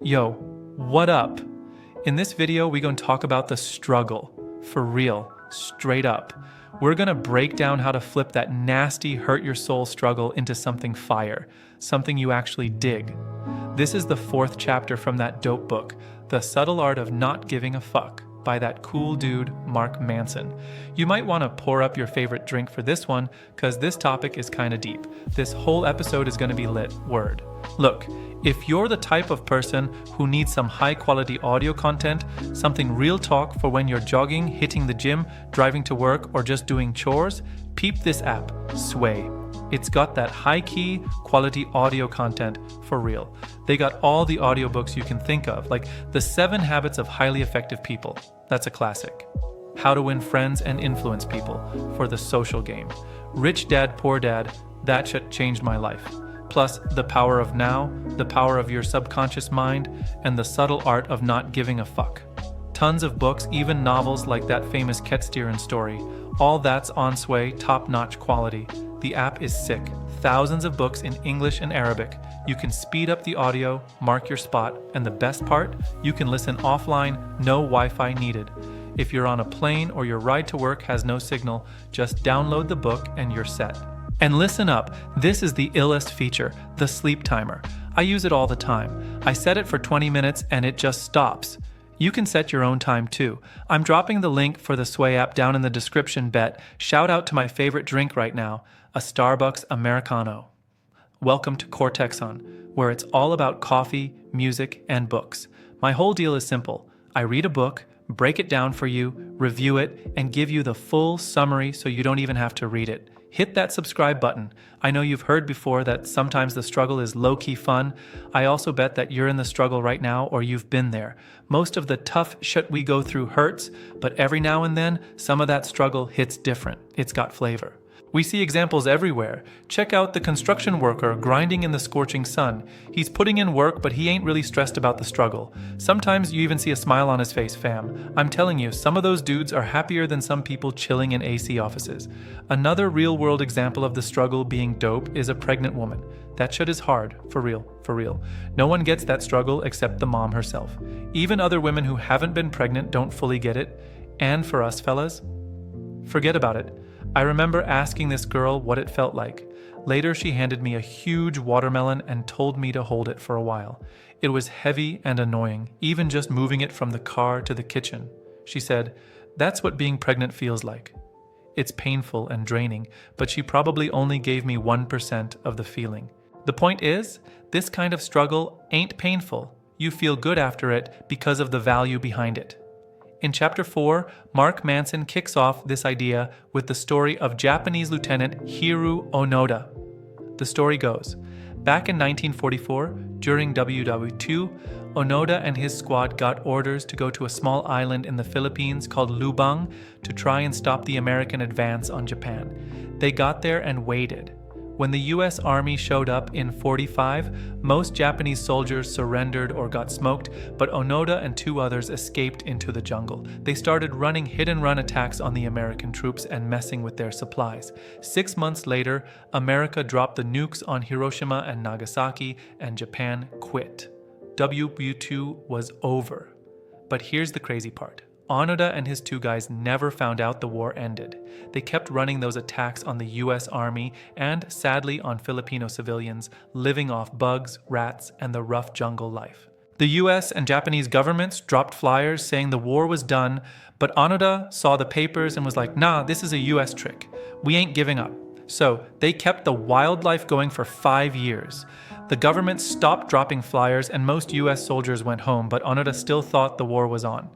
Yo, what up? In this video, we're going to talk about the struggle. For real, straight up. We're going to break down how to flip that nasty, hurt your soul struggle into something fire, something you actually dig. This is the 4th chapter from that dope book, The Subtle Art of Not Giving a Fuck, by that cool dude, Mark Manson. You might want to pour up your favorite drink for this one, because this topic is kind of deep. This whole episode is going to be lit, word. Look, if you're the type of person who needs some high-quality audio content, something real talk for when you're jogging, hitting the gym, driving to work, or just doing chores, peep this app, Sway. It's got that high-key, quality audio content for real. They got all the audiobooks you can think of, like The 7 Habits of Highly Effective People. That's a classic. How to Win Friends and Influence People for the social game. Rich Dad, Poor Dad, that shit changed my life. Plus, The Power of Now, The Power of Your Subconscious Mind, and The Subtle Art of Not Giving a Fuck. Tons of books, even novels like that famous Ketstieren story. All that's on Sway, top-notch quality. The app is sick. Thousands of books in English and Arabic. You can speed up the audio, mark your spot, and the best part, you can listen offline, no Wi-Fi needed. If you're on a plane or your ride to work has no signal, just download the book and you're set. And listen up, this is the illest feature, the sleep timer. I use it all the time. I set it for 20 minutes and it just stops. You can set your own time too. I'm dropping the link for the Sway app down in the description, bet. Shout out to my favorite drink right now, a Starbucks Americano. Welcome to Cortexon, where it's all about coffee, music, and books. My whole deal is simple. I read a book, break it down for you, review it, and give you the full summary so you don't even have to read it. Hit that subscribe button. I know you've heard before that sometimes the struggle is low-key fun. I also bet that you're in the struggle right now or you've been there. Most of the tough shit we go through hurts, but every now and then, some of that struggle hits different. It's got flavor. We see examples everywhere. Check out the construction worker grinding in the scorching sun. He's putting in work, but he ain't really stressed about the struggle. Sometimes you even see a smile on his face, fam. I'm telling you, some of those dudes are happier than some people chilling in AC offices. Another real-world example of the struggle being dope is a pregnant woman. That shit is hard, for real, for real. No one gets that struggle except the mom herself. Even other women who haven't been pregnant don't fully get it. And for us fellas, forget about it. I remember asking this girl what it felt like. Later, she handed me a huge watermelon and told me to hold it for a while. It was heavy and annoying, even just moving it from the car to the kitchen. She said, "That's what being pregnant feels like." It's painful and draining, but she probably only gave me 1% of the feeling. The point is, this kind of struggle ain't painful. You feel good after it because of the value behind it. In Chapter 4, Mark Manson kicks off this idea with the story of Japanese Lieutenant Hiru Onoda. The story goes, back in 1944, during WW2, Onoda and his squad got orders to go to a small island in the Philippines called Lubang to try and stop the American advance on Japan. They got there and waited. When the US Army showed up in 45, most Japanese soldiers surrendered or got smoked, but Onoda and 2 others escaped into the jungle. They started running hit-and-run attacks on the American troops and messing with their supplies. 6 months later, America dropped the nukes on Hiroshima and Nagasaki, and Japan quit. WW2 was over. But here's the crazy part. Onoda and his 2 guys never found out the war ended. They kept running those attacks on the US Army and, sadly, on Filipino civilians, living off bugs, rats, and the rough jungle life. The US and Japanese governments dropped flyers saying the war was done, but Onoda saw the papers and was like, "Nah, this is a US trick. We ain't giving up." So they kept the wildlife going for 5 years. The government stopped dropping flyers and most US soldiers went home, but Onoda still thought the war was on.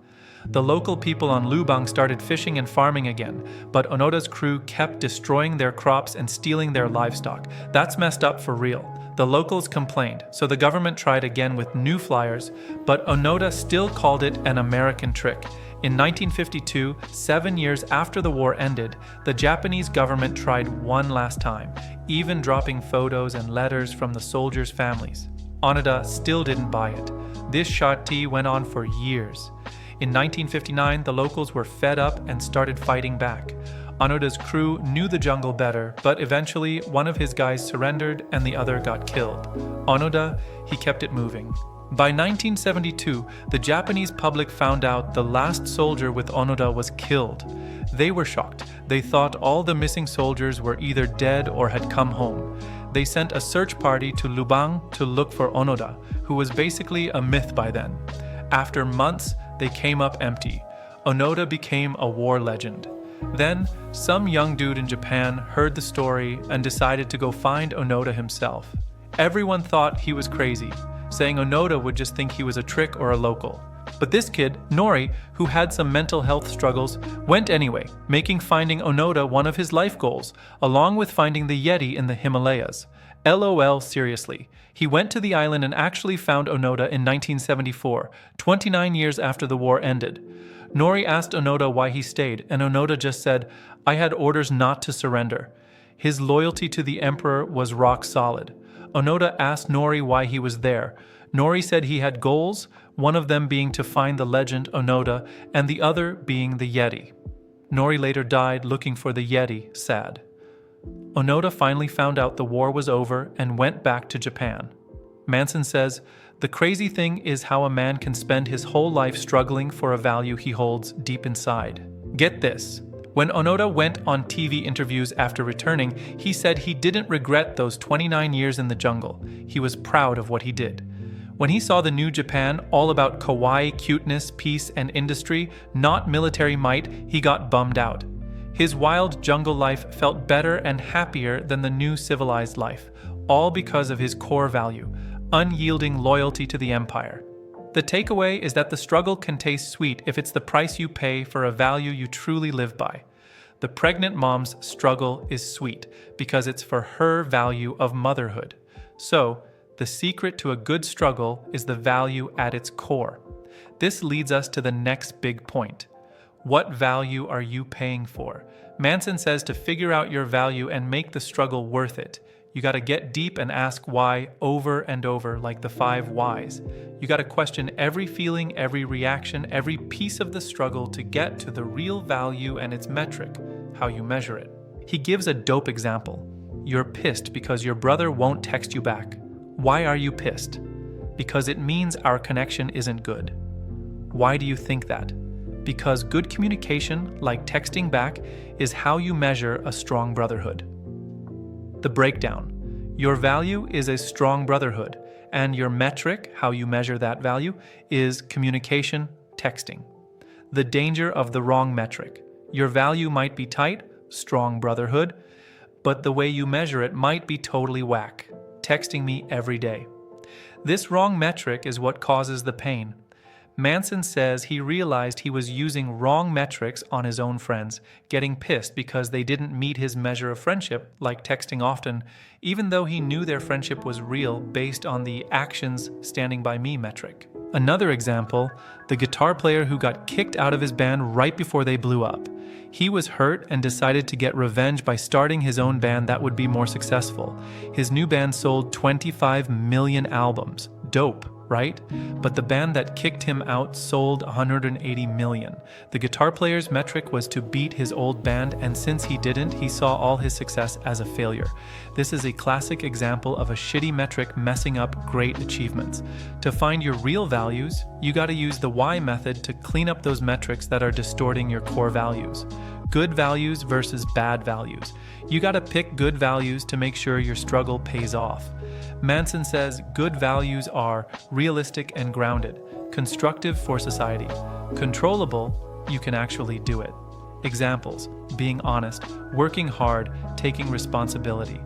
The local people on Lubang started fishing and farming again, but Onoda's crew kept destroying their crops and stealing their livestock. That's messed up for real. The locals complained, so the government tried again with new flyers, but Onoda still called it an American trick. In 1952, 7 years after the war ended, the Japanese government tried one last time, even dropping photos and letters from the soldiers' families. Onoda still didn't buy it. This shot went on for years. In 1959, the locals were fed up and started fighting back. Onoda's crew knew the jungle better, but eventually one of his guys surrendered and the other got killed. Onoda, he kept it moving. By 1972, the Japanese public found out the last soldier with Onoda was killed. They were shocked. They thought all the missing soldiers were either dead or had come home. They sent a search party to Lubang to look for Onoda, who was basically a myth by then. After months, they came up empty. Onoda became a war legend. Then, some young dude in Japan heard the story and decided to go find Onoda himself. Everyone thought he was crazy, saying Onoda would just think he was a trick or a local. But this kid, Nori, who had some mental health struggles, went anyway, making finding Onoda one of his life goals, along with finding the Yeti in the Himalayas. LOL, seriously. He went to the island and actually found Onoda in 1974, 29 years after the war ended. Nori asked Onoda why he stayed, and Onoda just said, "I had orders not to surrender." His loyalty to the emperor was rock solid. Onoda asked Nori why he was there. Nori said he had goals, one of them being to find the legend Onoda, and the other being the Yeti. Nori later died looking for the Yeti, sad. Onoda finally found out the war was over and went back to Japan. Manson says, "The crazy thing is how a man can spend his whole life struggling for a value he holds deep inside." Get this. When Onoda went on TV interviews after returning, he said he didn't regret those 29 years in the jungle. He was proud of what he did. When he saw the new Japan, all about kawaii, cuteness, peace, and industry, not military might, he got bummed out. His wild jungle life felt better and happier than the new civilized life, all because of his core value, unyielding loyalty to the empire. The takeaway is that the struggle can taste sweet if it's the price you pay for a value you truly live by. The pregnant mom's struggle is sweet because it's for her value of motherhood. So, the secret to a good struggle is the value at its core. This leads us to the next big point. What value are you paying for? Manson says to figure out your value and make the struggle worth it. You gotta get deep and ask why over and over, like the 5 whys. You gotta question every feeling, every reaction, every piece of the struggle to get to the real value and its metric, how you measure it. He gives a dope example. You're pissed because your brother won't text you back. Why are you pissed? Because it means our connection isn't good. Why do you think that? Because good communication, like texting back, is how you measure a strong brotherhood. The breakdown. Your value is a strong brotherhood, and your metric, how you measure that value, is communication, texting. The danger of the wrong metric. Your value might be tight, strong brotherhood, but the way you measure it might be totally whack, texting me every day. This wrong metric is what causes the pain. Manson says he realized he was using wrong metrics on his own friends, getting pissed because they didn't meet his measure of friendship, like texting often, even though he knew their friendship was real based on the actions standing by me metric. Another example, the guitar player who got kicked out of his band right before they blew up. He was hurt and decided to get revenge by starting his own band that would be more successful. His new band sold 25 million albums. Dope, right? But the band that kicked him out sold 180 million. The guitar player's metric was to beat his old band, and since he didn't, he saw all his success as a failure. This is a classic example of a shitty metric messing up great achievements. To find your real values, you gotta use the why method to clean up those metrics that are distorting your core values. Good values versus bad values. You gotta pick good values to make sure your struggle pays off. Manson says good values are realistic and grounded, constructive for society, controllable, you can actually do it. Examples, being honest, working hard, taking responsibility.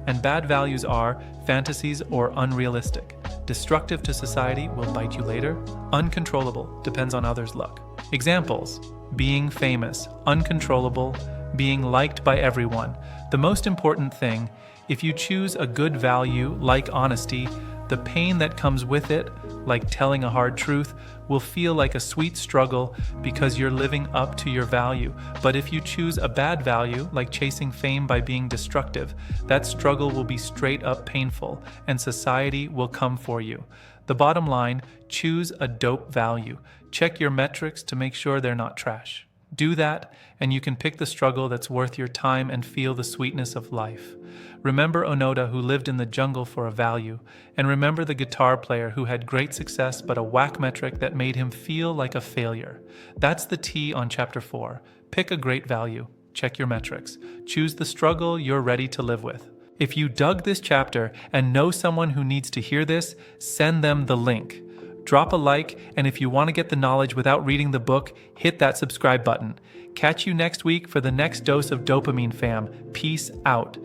And bad values are fantasies or unrealistic, destructive to society, will bite you later, uncontrollable, depends on others' luck. Examples, being famous, uncontrollable, being liked by everyone. The most important thing, if you choose a good value like honesty, the pain that comes with it, like telling a hard truth, will feel like a sweet struggle because you're living up to your value. But if you choose a bad value, like chasing fame by being destructive, that struggle will be straight up painful, and society will come for you. The bottom line, choose a dope value. Check your metrics to make sure they're not trash. Do that, and you can pick the struggle that's worth your time and feel the sweetness of life. Remember Onoda, who lived in the jungle for a value, and remember the guitar player who had great success but a whack metric that made him feel like a failure. That's the T on Chapter 4. Pick a great value. Check your metrics. Choose the struggle you're ready to live with. If you dug this chapter and know someone who needs to hear this, send them the link. Drop a like, and if you want to get the knowledge without reading the book, hit that subscribe button. Catch you next week for the next dose of dopamine, fam. Peace out.